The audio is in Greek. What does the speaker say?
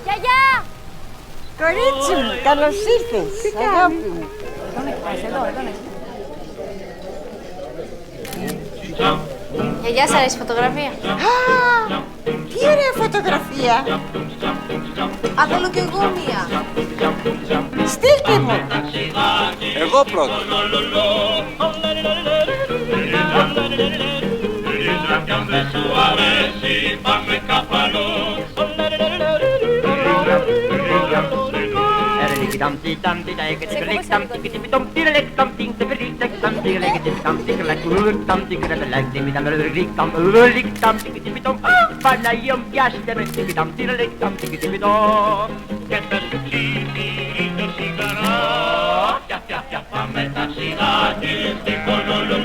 Γιαγιά! Κορίτσι μου, καλώς ήρθες, αγάπη μου. Τον έχει πάει, εδώ έχει. Γιαγιά, σ' αρέσει η φωτογραφία? Α, τι ωραία φωτογραφία. Α, θέλω κι εγώ μία. Στείλτε μου. Εγώ πρώτα. Αν δεν σου αρέσει, πάμε καπανό. Παναγία μου, πιάστε με, και θα σου κλείνει το σιγαρό. Πάμε τα σιγά και στην Honolulu.